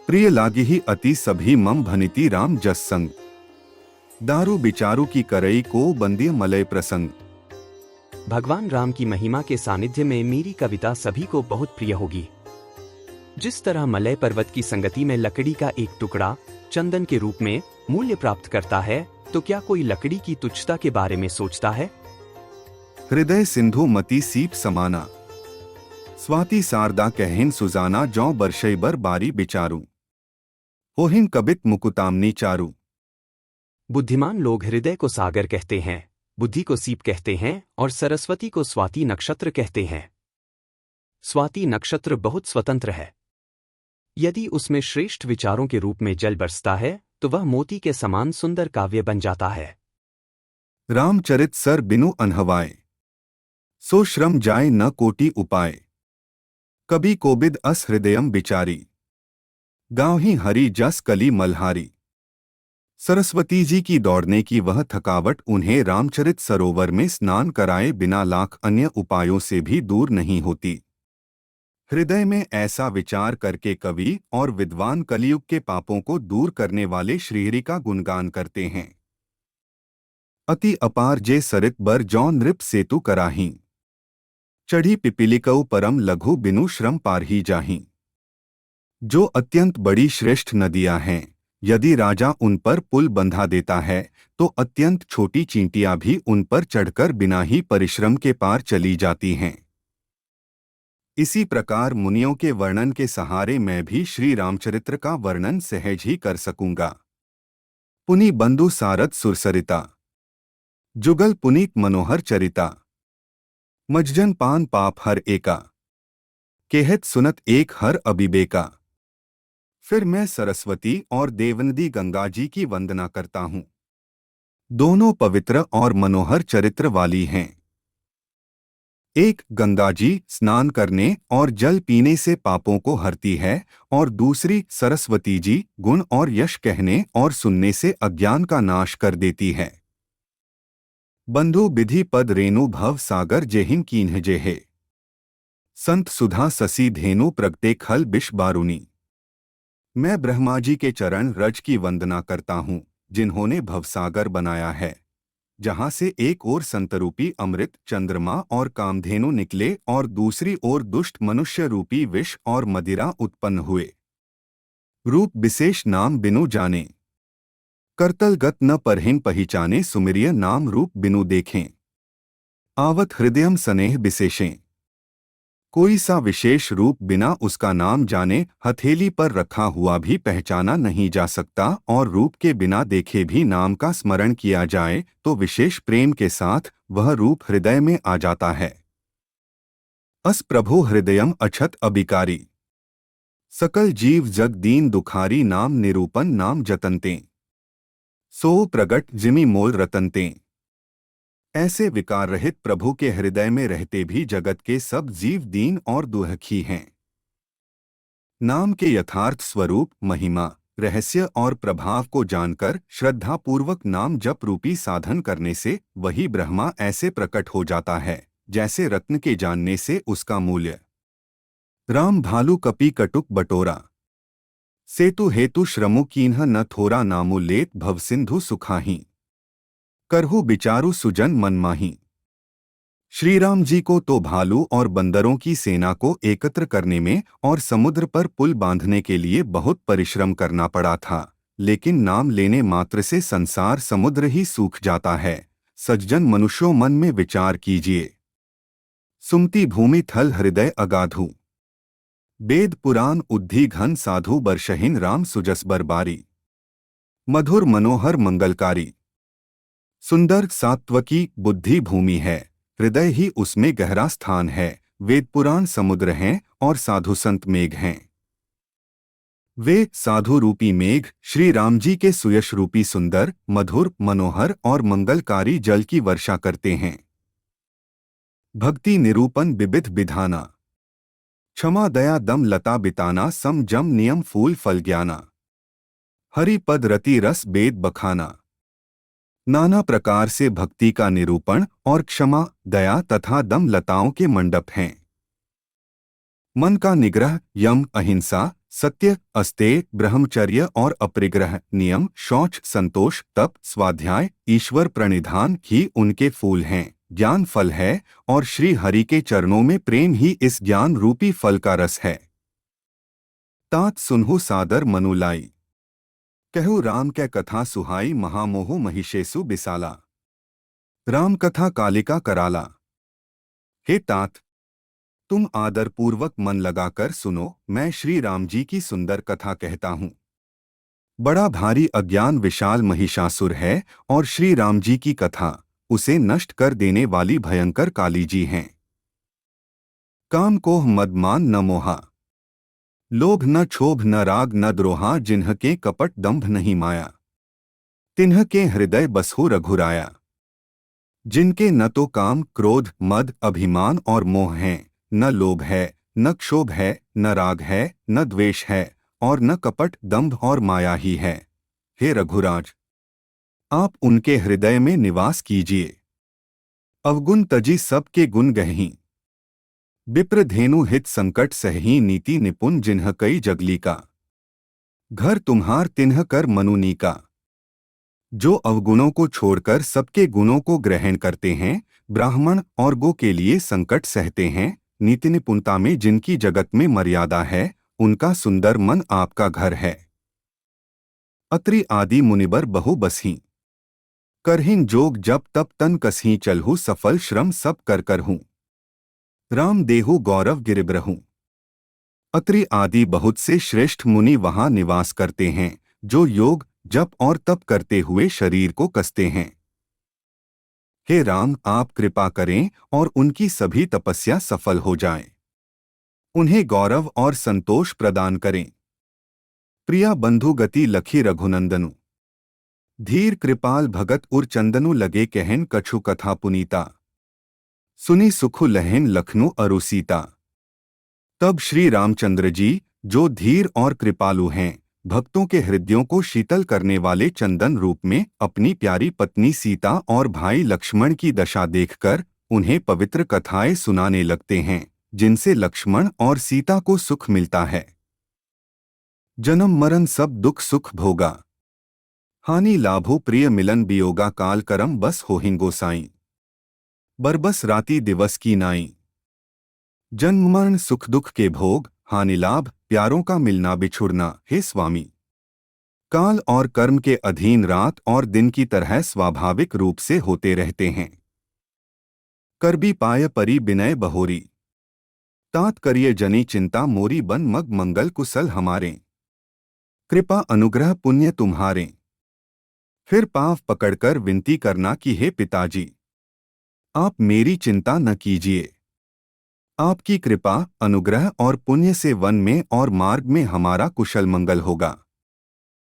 प्रिय लागी ही अति सभी मम भनिति राम जस संग। दारू बिचारू की करई को बंदिय मलय प्रसंग। भगवान राम की महिमा के सानिध्य में मेरी कविता सभी को बहुत प्रिय होगी। जिस तरह मलय पर्वत की संगति में लकड़ी का एक टुकड़ा चंदन के रूप में मूल्य प्राप्त करता है, तो क्या कोई लकड़ी की तुच्छता के बारे में सोचता है? हृदय सिंधु मति सीप समाना। स्वाति सारदा कहहिन सुजाना जौ बरशई बर बारी बिचारू। होहिन कबित मुकुतामनी चारू। बुद्धिमान लोग हृदय को सागर कहते हैं, बुद्धि को सीप कहते हैं और सरस्वती को स्वाति नक्षत्र कहते हैं। स्वाति नक्षत्र बहुत स्वतंत्र है। यदि उसमें श्रेष्ठ विचारों के रूप में जल बरसता है तो वह मोती के समान सुंदर काव्य बन जाता है। रामचरित सर बिनु अनहवाए। सो श्रम जाय न कोटि उपाय। कभी कोबिद अस हृदयम बिचारी। गाँवहि हरि जस कली मल्हारी। सरस्वती जी की दौड़ने की वह थकावट उन्हें रामचरित सरोवर में स्नान कराए बिना लाख अन्य उपायों से भी दूर नहीं होती। हृदय में ऐसा विचार करके कवि और विद्वान कलियुग के पापों को दूर करने वाले श्रीहरि का गुणगान करते हैं। अति अपार जे सरित बर जौ नृप सेतु कराहीं। चढ़ी पिपीलिकऊ परम लघु बिनु श्रम पार ही जाहीं। जो अत्यंत बड़ी श्रेष्ठ नदियां हैं, यदि राजा उन पर पुल बंधा देता है तो अत्यंत छोटी चींटियां भी उन पर चढ़कर बिना ही परिश्रम के पार चली जाती हैं। इसी प्रकार मुनियों के वर्णन के सहारे मैं भी श्री रामचरित्र का वर्णन सहज ही कर सकूंगा। पुनि बंधु सारद सुरसरिता। जुगल पुनीत मनोहर चरिता। मज्जन पान पाप हर एका। केहत सुनत एक हर अबिबेका। फिर मैं सरस्वती और देवनदी गंगा जी की वंदना करता हूँ। दोनों पवित्र और मनोहर चरित्र वाली हैं। एक गंगा जी स्नान करने और जल पीने से पापों को हरती है और दूसरी सरस्वती जी गुण और यश कहने और सुनने से अज्ञान का नाश कर देती है। बंधु विधि पद रेणु भव सागर जेहिन कीन्ह जेहे। संत सुधा ससी धेनु प्रगटे खल बिष बारुनी। मैं ब्रह्मा जी के चरण रज की वंदना करता हूँ, जिन्होंने भवसागर बनाया है, जहाँ से एक ओर संतरूपी अमृत चंद्रमा और कामधेनु निकले और दूसरी ओर दुष्ट मनुष्य रूपी विष और मदिरा उत्पन्न हुए। रूप विशेष नाम बिनु जाने। करतलगत न परहिन पहिचाने सुमिरिय नाम रूप बिनु देखें। आवत हृदयम स्नेह विशेषें। कोई सा विशेष रूप बिना उसका नाम जाने हथेली पर रखा हुआ भी पहचाना नहीं जा सकता, और रूप के बिना देखे भी नाम का स्मरण किया जाए तो विशेष प्रेम के साथ वह रूप हृदय में आ जाता है। अस प्रभो हृदयम अछत अबिकारी। सकल जीव जग दीन दुखारी नाम निरूपन नाम जतनते। सो प्रगट जिमि मोल रतनते। ऐसे विकार रहित प्रभु के हृदय में रहते भी जगत के सब जीव दीन और दुखी हैं। नाम के यथार्थ स्वरूप, महिमा, रहस्य और प्रभाव को जानकर श्रद्धापूर्वक नाम जप रूपी साधन करने से वही ब्रह्मा ऐसे प्रकट हो जाता है जैसे रत्न के जानने से उसका मूल्य। राम भालू कपि कटुक बटोरा। सेतु हेतु श्रमु कीन्ह न थोरा नामु लेत भव सिंधु सुखाही। करहु बिचारू सुजन मनमाही। श्री राम जी को तो भालू और बंदरों की सेना को एकत्र करने में और समुद्र पर पुल बांधने के लिए बहुत परिश्रम करना पड़ा था, लेकिन नाम लेने मात्र से संसार समुद्र ही सूख जाता है। सज्जन मनुष्यों मन में विचार कीजिए। सुमति भूमि थल हृदय अगाधु। वेद पुराण उद्धि घन साधु बरशहिन राम सुजस बरबारी। मधुर मनोहर मंगलकारी। सुंदर सात्वकी बुद्धि भूमि है, हृदय ही उसमें गहरा स्थान है। वेद पुराण समुद्र हैं और साधु संत मेघ हैं। वे साधु रूपी मेघ श्री राम जी के सुयश रूपी सुंदर, मधुर, मनोहर और मंगलकारी जल की वर्षा करते हैं। भक्ति निरूपण विविध विधाना। क्षमा दया दम लता बिताना सम जम नियम फूल फल ज्ञाना। हरि पद रति रस वेद बखाना। नाना प्रकार से भक्ति का निरूपण और क्षमा, दया तथा दम लताओं के मंडप हैं। मन का निग्रह, यम, अहिंसा, सत्य, अस्तेय, ब्रह्मचर्य और अपरिग्रह, नियम, शौच, संतोष, तप, स्वाध्याय, ईश्वर प्रणिधान ही उनके फूल हैं। ज्ञान फल है और श्री हरि के चरणों में प्रेम ही इस ज्ञान रूपी फल का रस है। तात सुनहु सादर मनुलाई, कहु राम कै कथा सुहाई, महामोहु महिषेसु बिसाला। राम कथा कालिका कराला। हे तात, तुम आदरपूर्वक मन लगाकर सुनो, मैं श्री राम जी की सुंदर कथा कहता हूँ। बड़ा भारी अज्ञान विशाल महिषासुर है और श्री राम जी की कथा उसे नष्ट कर देने वाली भयंकर काली जी हैं। काम कोह मदमान न मोहा, लोभ न क्षोभ न राग न द्रोहा, जिन्ह के कपट दंभ नहीं माया, तिन्ह के हृदय बसहु रघुराया। जिनके न तो काम क्रोध मद अभिमान और मोह हैं, न लोभ है, न क्षोभ है, न राग है, न द्वेष है, और न कपट दंभ और माया ही है। हे रघुराज, आप उनके हृदय में निवास कीजिए। अवगुण तजी सबके गुण गहहीं, विप्र धेनु हित संकट सहही, नीति निपुण जिन्ह कई जगली का, घर तुम्हार तिन्ह कर मनुनी का। जो अवगुणों को छोड़कर सबके गुणों को ग्रहण करते हैं, ब्राह्मण और गो के लिए संकट सहते हैं, नीति निपुणता में जिनकी जगत में मर्यादा है, उनका सुंदर मन आपका घर है। अत्रि आदि मुनिबर बहु बसहीं, करहिन जोग जप तप तन कसहीं, चलहु सफल श्रम सब कर करहूँ, राम देहु गौरव गिरिब्रहूँ। अत्रि आदि बहुत से श्रेष्ठ मुनि वहां निवास करते हैं, जो योग जप और तप करते हुए शरीर को कसते हैं। हे राम, आप कृपा करें और उनकी सभी तपस्या सफल हो जाए। उन्हें गौरव और संतोष प्रदान करें। प्रिया बंधु गति लखी रघुनंदनु, धीर कृपाल भगत उर चंदनु, लगे कहन कछु कथा पुनीता, सुनी सुखु लहन लखनु अरुसीता। तब श्री रामचंद्र जी, जो धीर और कृपालु हैं, भक्तों के हृदयों को शीतल करने वाले चंदन रूप में अपनी प्यारी पत्नी सीता और भाई लक्ष्मण की दशा देखकर उन्हें पवित्र कथाएं सुनाने लगते हैं, जिनसे लक्ष्मण और सीता को सुख मिलता है। जन्म मरण सब दुख सुख भोगा, हानि लाभो प्रिय मिलन बियोगा, काल करम बस होहिं गोसाई, बरबस राती दिवस की नाई। जन्म मरण सुख दुख के भोग, हानि लाभ प्यारों का मिलना बिछुड़ना, हे स्वामी, काल और कर्म के अधीन रात और दिन की तरह स्वाभाविक रूप से होते रहते हैं। करबी पाय परी बिनय बहोरी, तात करिय जनी चिंता मोरी, बन मग मंगल कुशल हमारे, कृपा अनुग्रह पुण्य तुम्हारे। फिर पांव पकड़कर विनती करना कि हे पिताजी, आप मेरी चिंता न कीजिए। आपकी कृपा अनुग्रह और पुण्य से वन में और मार्ग में हमारा कुशल मंगल होगा।